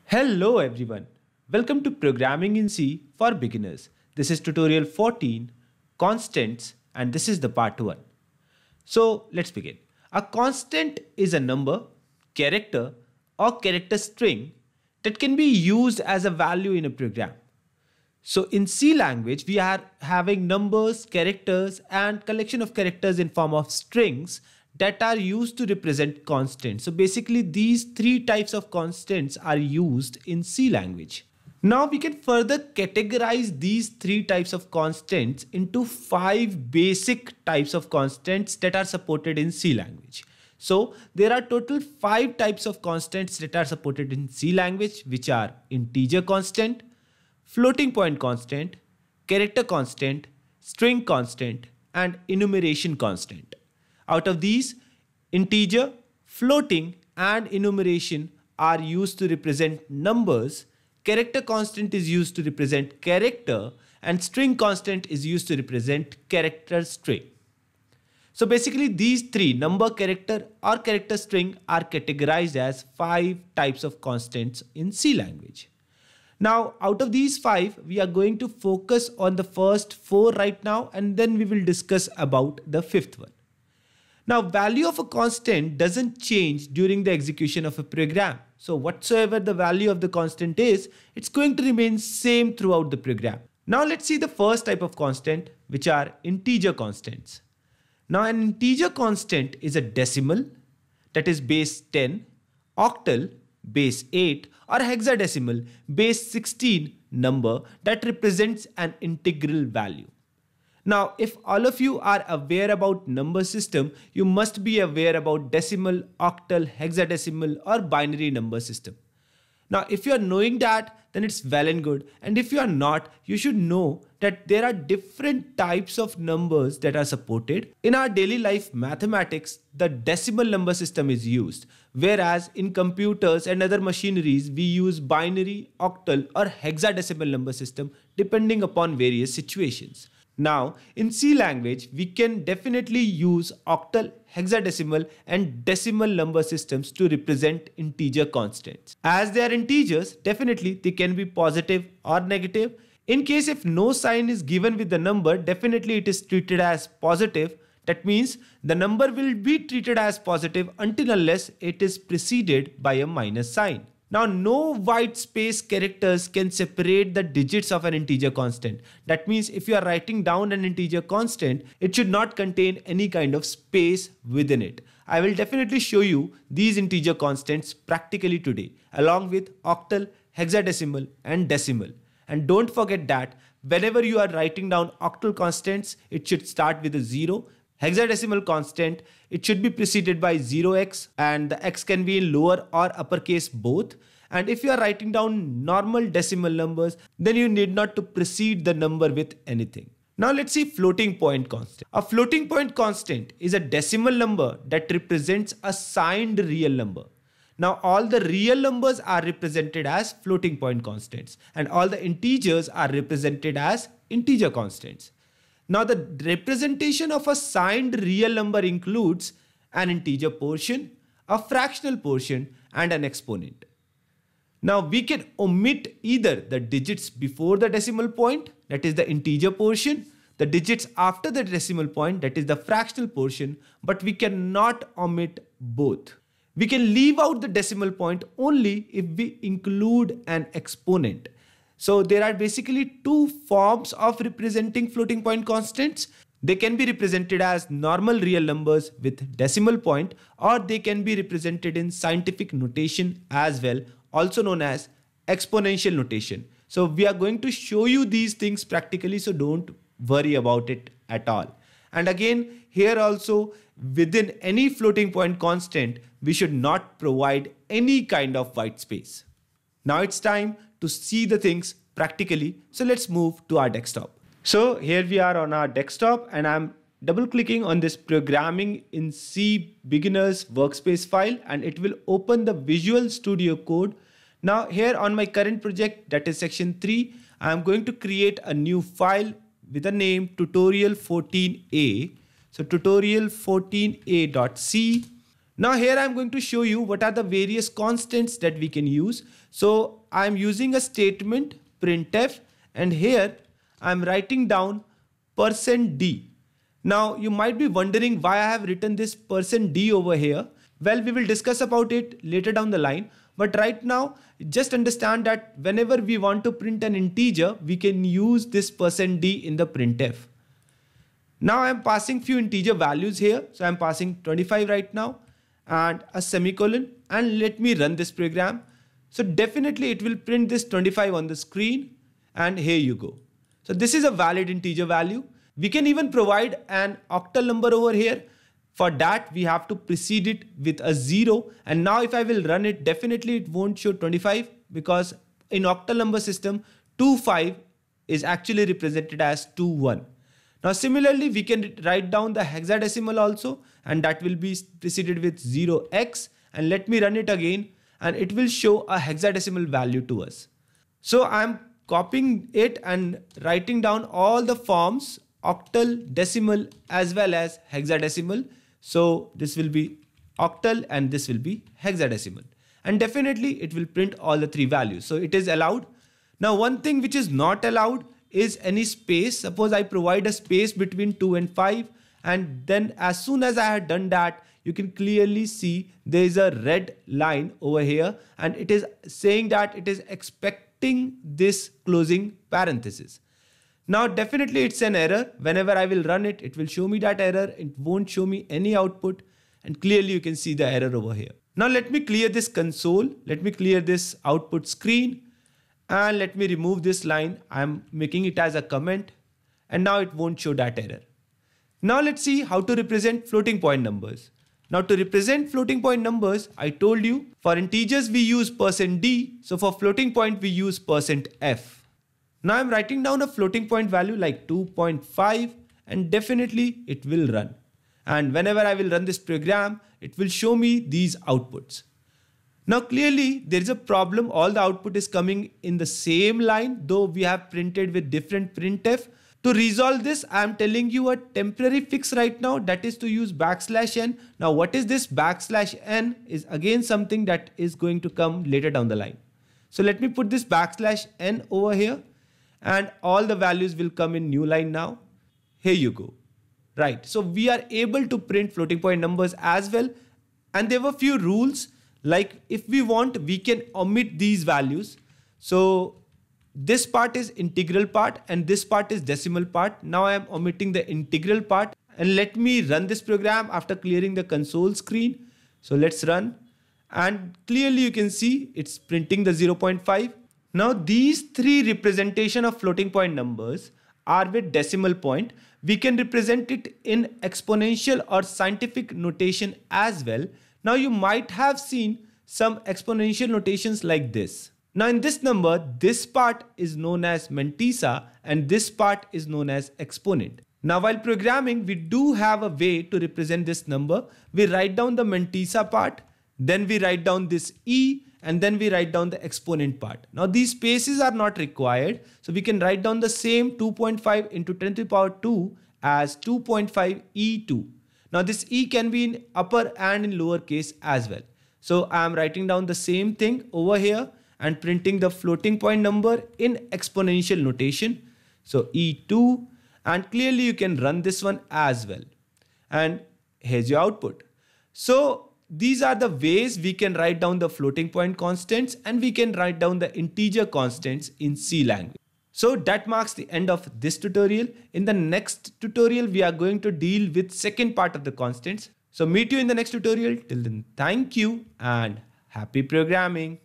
Hello everyone. Welcome to Programming in C for Beginners. This is tutorial 14, Constants, and this is the part 1. So let's begin. A constant is a number, character, or character string that can be used as a value in a program. So in C language, we are having numbers, characters, and collection of characters in form of strings that are used to represent constants. So basically these three types of constants are used in C language. Now we can further categorize these three types of constants into 5 basic types of constants that are supported in C language. So there are total 5 types of constants that are supported in C language, which are integer constant, floating point constant, character constant, string constant, and enumeration constant. Out of these, integer, floating, and enumeration are used to represent numbers, character constant is used to represent character, and string constant is used to represent character string. So basically these three, number, character, or character string, are categorized as 5 types of constants in C language. Now, out of these 5, we are going to focus on the first 4 right now, and then we will discuss about the 5th one. Now, value of a constant doesn't change during the execution of a program. So whatsoever the value of the constant is, it's going to remain same throughout the program. Now let's see the first type of constant, which are integer constants. Now an integer constant is a decimal, that is base 10, octal, base 8, or hexadecimal, base 16 number that represents an integral value. Now, if all of you are aware about number system, you must be aware about decimal, octal, hexadecimal, or binary number system. Now, if you are knowing that, then it's well and good. And if you are not, you should know that there are different types of numbers that are supported. In our daily life mathematics, the decimal number system is used. Whereas in computers and other machineries, we use binary, octal, or hexadecimal number system depending upon various situations. Now, in C language, we can definitely use octal, hexadecimal, and decimal number systems to represent integer constants. As they are integers, definitely they can be positive or negative. In case if no sign is given with the number, definitely it is treated as positive. That means the number will be treated as positive until unless it is preceded by a minus sign. Now, no white space characters can separate the digits of an integer constant. That means if you are writing down an integer constant, it should not contain any kind of space within it. I will definitely show you these integer constants practically today, along with octal, hexadecimal, and decimal. And don't forget that whenever you are writing down octal constants, it should start with a 0. Hexadecimal constant, it should be preceded by 0x, and the x can be in lower or uppercase both. And if you are writing down normal decimal numbers, then you need not to precede the number with anything. Now let's see floating point constant. A floating point constant is a decimal number that represents a signed real number. Now all the real numbers are represented as floating point constants, and all the integers are represented as integer constants. Now the representation of a signed real number includes an integer portion, a fractional portion, and an exponent. Now we can omit either the digits before the decimal point, that is the integer portion, the digits after the decimal point, that is the fractional portion, but we cannot omit both. We can leave out the decimal point only if we include an exponent. So there are basically 2 forms of representing floating point constants. They can be represented as normal real numbers with decimal point, or they can be represented in scientific notation as well, also known as exponential notation. So we are going to show you these things practically, so don't worry about it at all. And again, here also, within any floating point constant, we should not provide any kind of white space. Now it's time to see the things practically. So let's move to our desktop. So here we are on our desktop, and I'm double clicking on this Programming in C Beginners workspace file, and it will open the Visual Studio Code. Now here on my current project, that is section 3, I'm going to create a new file with a name tutorial14a. So tutorial14a.c. Now here I'm going to show you what are the various constants that we can use. So I'm using a statement printf, and here I'm writing down %d. Now you might be wondering why I have written this %d over here. Well, we will discuss about it later down the line. But right now, just understand that whenever we want to print an integer, we can use this %d in the printf. Now I'm passing few integer values here. So I'm passing 25 right now and a semicolon, and let me run this program. So definitely it will print this 25 on the screen, and here you go. So this is a valid integer value. We can even provide an octal number over here. For that, we have to precede it with a 0. And now if I will run it, definitely it won't show 25, because in octal number system, 25 is actually represented as 21. Now similarly, we can write down the hexadecimal also, and that will be preceded with 0x. And let me run it again, and it will show a hexadecimal value to us. So I'm copying it and writing down all the forms, octal, decimal, as well as hexadecimal. So this will be octal and this will be hexadecimal. And definitely it will print all the three values. So it is allowed. Now one thing which is not allowed is any space. Suppose I provide a space between 2 and 5, and then as soon as I had done that, you can clearly see there is a red line over here, and it is saying that it is expecting this closing parenthesis. Now definitely it's an error. Whenever I will run it, it will show me that error. It won't show me any output, and clearly you can see the error over here. Now let me clear this console. Let me clear this output screen, and let me remove this line. I'm making it as a comment, and now it won't show that error. Now let's see how to represent floating point numbers. Now to represent floating point numbers, I told you for integers we use %d. So for floating point we use %f. Now I'm writing down a floating point value like 2.5, and definitely it will run. And whenever I will run this program, it will show me these outputs. Now clearly there is a problem. All the output is coming in the same line, though we have printed with different printf. To resolve this, I am telling you a temporary fix right now, that is to use \n. Now what is this \n is again something that is going to come later down the line. So let me put this \n over here, and all the values will come in new line now. Here you go. Right. So we are able to print floating point numbers as well. And there were few rules, like if we want, we can omit these values. So this part is integral part and this part is decimal part. Now I am omitting the integral part, and let me run this program after clearing the console screen. So let's run, and clearly you can see it's printing the 0.5. Now these three representation of floating point numbers are with decimal point. We can represent it in exponential or scientific notation as well. Now you might have seen some exponential notations like this. Now in this number, this part is known as mantissa and this part is known as exponent. Now while programming, we do have a way to represent this number. We write down the mantissa part, then we write down this e, and then we write down the exponent part. Now these spaces are not required. So we can write down the same 2.5 into 10 to the power 2 as 2.5 e2. Now this e can be in upper and in lower case as well. So I am writing down the same thing over here and printing the floating point number in exponential notation. So e2, and clearly you can run this one as well. And here's your output. So these are the ways we can write down the floating point constants, and we can write down the integer constants in C language. So that marks the end of this tutorial. In the next tutorial, we are going to deal with second part of the constants. So meet you in the next tutorial. Till then, thank you and happy programming.